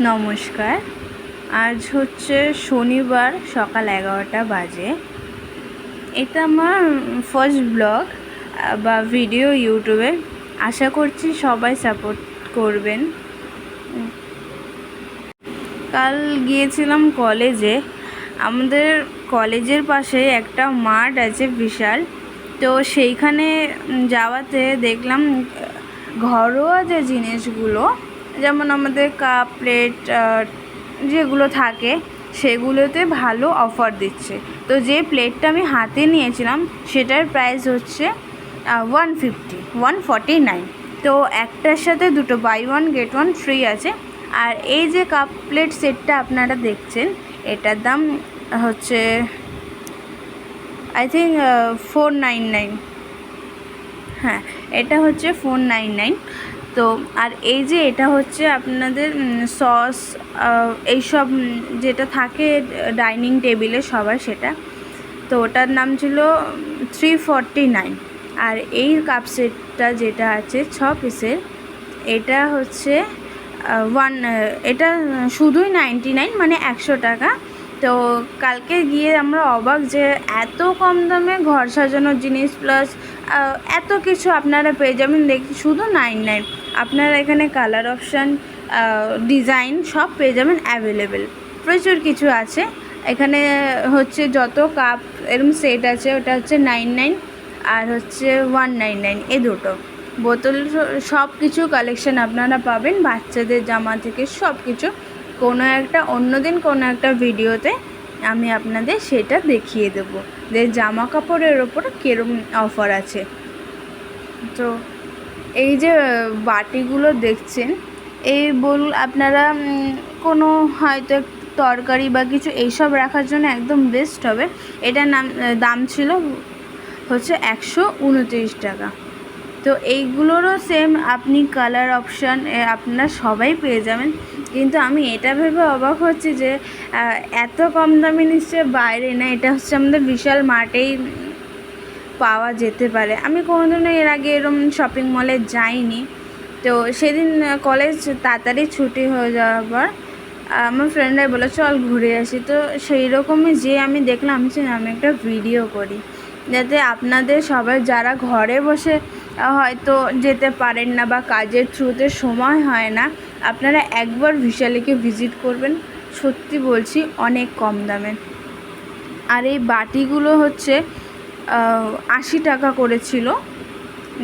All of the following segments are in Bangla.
নমস্কার। আজ হচ্ছে শনিবার, সকাল 11টা বাজে। এটা আমার ফার্স্ট ব্লগ বা ভিডিও ইউটিউবে। আশা করছি সবাই সাপোর্ট করবেন। কাল গিয়েছিলাম কলেজে। আমাদের কলেজের পাশে একটা মাঠ আছে বিশাল, তো সেইখানে যাওয়াতে দেখলাম ঘরোয়া যে জিনিসগুলো, যেমন আমাদের কাপ প্লেট যেগুলো থাকে সেগুলোতে ভালো অফার দিচ্ছে। তো যে প্লেটটা আমি হাতে নিয়েছিলাম সেটার প্রাইস হচ্ছে 149। তো একটার সাথে দুটো buy one get one free আছে। আর এই যে কাপ প্লেট সেটটা আপনারা দেখছেন, এটার দাম হচ্ছে আই থিঙ্ক 499। হ্যাঁ, এটা হচ্ছে 499। তো আর এই যে এটা হচ্ছে আপনাদের সস এইসব যেটা থাকে ডাইনিং টেবিলে সবার, সেটা তো ওটার নাম ছিল 349। আর এই কাপ সেটটা যেটা আছে 6 পিসের, এটা হচ্ছে এটা শুধুই 99, মানে 100 টাকা। তো কালকে গিয়ে আমরা অবাক যে এত কম দামে ঘর সাজানোর জিনিস প্লাস এত কিছু আপনারা পেয়ে যাবেন। দেখি শুধু 99। আপনারা এখানে কালার অপশান, ডিজাইন সব পেয়ে যাবেন অ্যাভেলেবেল। প্রচুর কিছু আছে এখানে। হচ্ছে যত কাপ এরকম সেট আছে ওটা হচ্ছে 99 আর হচ্ছে 199, এই দুটো বোতল সব কিছু কালেকশান আপনারা পাবেন, বাচ্চাদের জামা থেকে সব কিছু। কোনো একটা অন্যদিন কোনো একটা ভিডিওতে আমি আপনাদের সেটা দেখিয়ে দেবো যে জামা কাপড়ের ওপর কীরকম অফার আছে। তো এই যে বাটিগুলো দেখছেন, এই বলুন আপনারা কোনো হয়তো তরকারি বা কিছু এইসব রাখার জন্য একদম বেস্ট হবে। এটার দাম ছিল হচ্ছে 129 টাকা। তো এইগুলোরও সেম আপনি কালার অপশান আপনারা সবাই পেয়ে যাবেন। কিন্তু আমি এটা ভেবে অবাক হচ্ছি যে এত কম দামে নিশ্চয় বাইরে না, এটা হচ্ছে আমাদের বিশাল মার্টেই পাওয়া যেতে পারে। আমি কোনোদিনও এর আগে এরকম শপিং মলে যাইনি। তো সেদিন কলেজ তাড়াতাড়ি ছুটি হয়ে যাওয়ার পর আমার ফ্রেন্ডরাই বলে চল ঘুরে আসি। তো সেই রকমই যে আমি দেখলাম যে আমি একটা ভিডিও করি, যাতে আপনাদের সবাই যারা ঘরে বসে হয়তো যেতে পারেন না বা কাজের থ্রুতে সময় হয় না, আপনারা একবার বিশালেকে ভিজিট করবেন। সত্যি বলছি, অনেক কম দামে। আর এই বাটিগুলো হচ্ছে 80 টাকা করেছিল।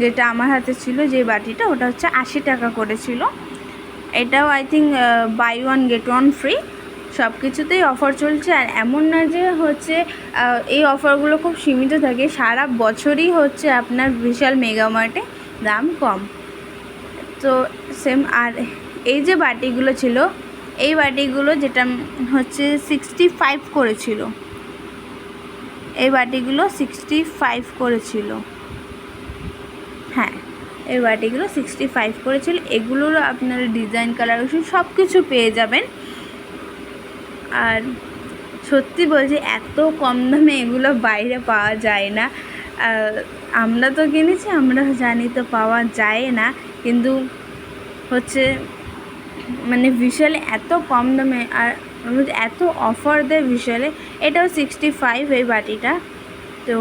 যেটা আমার হাতে ছিল যে বাটিটা, ওটা হচ্ছে 80 টাকা করেছিল। এটাও I think buy one get one free, সব কিছুতেই অফার চলছে। আর এমন না যে হচ্ছে এই অফারগুলো খুব সীমিত থাকে, সারা বছরই হচ্ছে আপনার বিশাল মেগামার্টে দাম কম। তো সেম। আর এই যে বাটিগুলো ছিল, এই বাটিগুলো যেটা হচ্ছে 65 করেছিল, এই বাটিগুলো 65 করেছিল। হ্যাঁ, এই বাটিগুলো 65 করেছিল। এগুলোর আপনারা ডিজাইন কালার সব কিছু পেয়ে যাবেন। আর সত্যি বলছি, এত কম দামে এগুলো বাইরে পাওয়া যায় না। আমরা তো কিনেছি, আমরা জানি তো পাওয়া যায় না, কিন্তু হচ্ছে মানে বিশালে এত কম দামে আর এত অফার দেয় বিশালে। এটাও 65 এই বাটিটা। তো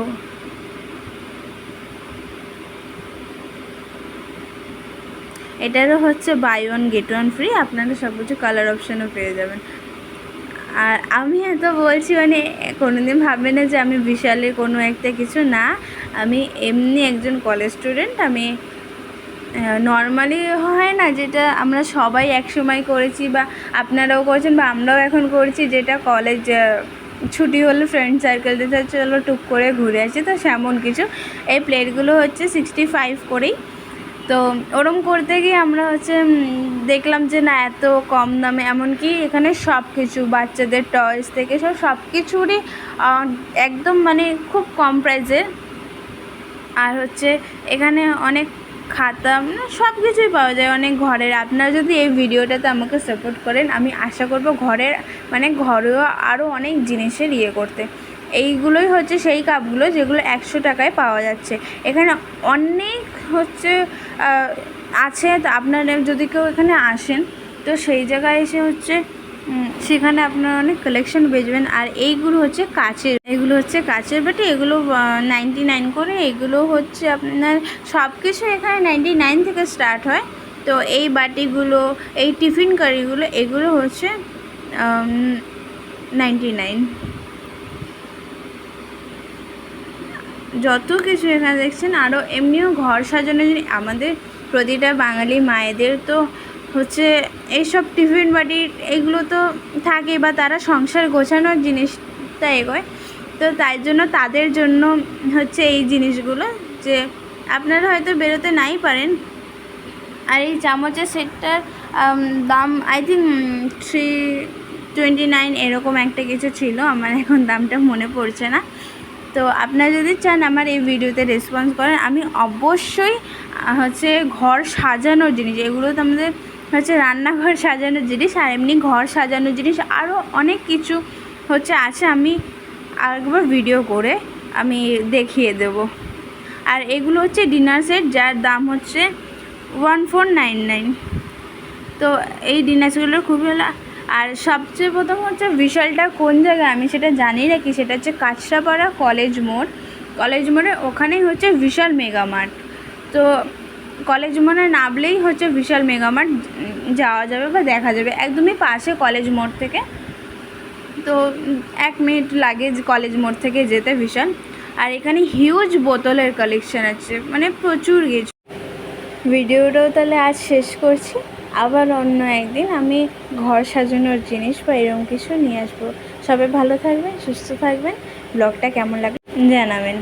এটারও হচ্ছে buy one get one free, আপনারা সব কিছু কালার অপশানও পেয়ে যাবেন। আর আমি এত বলছি মানে কোনো দিন ভাববে না যে আমি বিশালে কোনো একটা কিছু না। আমি এমনি একজন কলেজ স্টুডেন্ট। আমি নর্মালি হয় না যেটা আমরা সবাই একসময় করেছি বা আপনারাও করেছেন বা আমরাও এখন করছি, যেটা কলেজ ছুটি হলে ফ্রেন্ড সার্কেলদের চলো টুক করে ঘুরে আসি, তো সেমন কিছু। এই প্লেটগুলো হচ্ছে 65 করেই। তো ওরম করতে গিয়ে আমরা হচ্ছে দেখলাম যে না, এত কম দামে, এমনকি এখানে সব কিছু বাচ্চাদের টয়েস থেকে সব কিছুরই একদম মানে খুব কম প্রাইসে। আর হচ্ছে এখানে অনেক খাতা সব কিছুই পাওয়া যায়, অনেক ঘরের। আপনারা যদি এই ভিডিওটাতে আমাকে সাপোর্ট করেন, আমি আশা করব ঘরের মানে ঘরোয়া আরও অনেক জিনিসের করতে। এইগুলোই হচ্ছে সেই কাপগুলো যেগুলো 100 টাকায় পাওয়া যাচ্ছে। এখানে অনেক হচ্ছে আছে। তো আপনারা যদি কেউ এখানে আসেন, তো তো সেই জায়গায় এসে হচ্ছে সেখানে আপনারা অনেক কালেকশন বেচবেন। আর এইগুলো হচ্ছে কাচের বাটি, এগুলো 99 করে। এগুলো হচ্ছে আপনার সব কিছু এখানে 99 থেকে স্টার্ট হয়। তো এই বাটিগুলো, এই টিফিন কারিগুলো, এগুলো হচ্ছে 99। যত কিছু এখানে দেখছেন, আরও এমনিও ঘর সাজানোর জন্য আমাদের প্রতিটা বাঙালি মায়েদের তো হচ্ছে এইসব টিফিন বাটি এগুলো তো থাকে, বা তারা সংসার গোছানোর জিনিসটা এগোয়। তো তাই জন্য তাদের জন্য হচ্ছে এই জিনিসগুলো, যে আপনারা হয়তো বেরোতে নাই পারেন। আর এই চামচের সেটটার দাম আই থিঙ্ক 329 এরকম একটা কিছু ছিল, আমার এখন দামটা মনে পড়ছে না। তো আপনারা যদি চান আমার এই ভিডিওতে রেসপন্স করেন, আমি অবশ্যই হচ্ছে ঘর সাজানোর জিনিস, এগুলো তো আমাদের হচ্ছে রান্নাঘর সাজানোর জিনিস, আর এমনি ঘর সাজানোর জিনিস আরও অনেক কিছু হচ্ছে আছে, আমি আরেকবার ভিডিও করে আমি দেখিয়ে দেব। আর এগুলো হচ্ছে ডিনার সেট, যার দাম হচ্ছে 1499। তো এই ডিনার সেটগুলো খুবই ভালো। আর সবচেয়ে প্রথম হচ্ছে বিশালটা কোন জায়গায় আমি সেটা জানি রাখি, সেটা হচ্ছে কাঁচরাপাড়া কলেজ মোড়ে ওখানেই হচ্ছে বিশাল মেগামার্ট। তো কলেজ মোড়ে নামলেই হচ্ছে বিশাল মেগামার্ট যাওয়া যাবে বা দেখা যাবে, একদমই পাশে কলেজ মোড় থেকে। তো 1 মিনিট লাগে কলেজ মোড় থেকে যেতে বিশাল। আর এখানে হিউজ বোতলের কালেকশান আছে, মানে প্রচুর কিছু। ভিডিওটাও তাহলে আজ শেষ করছি, আবার অন্য একদিন আমি ঘর সাজানোর জিনিস বা এরকম কিছু নিয়ে আসবো। সবাই ভালো থাকবেন, সুস্থ থাকবেন, ব্লগটা কেমন লাগবে জানাবেন।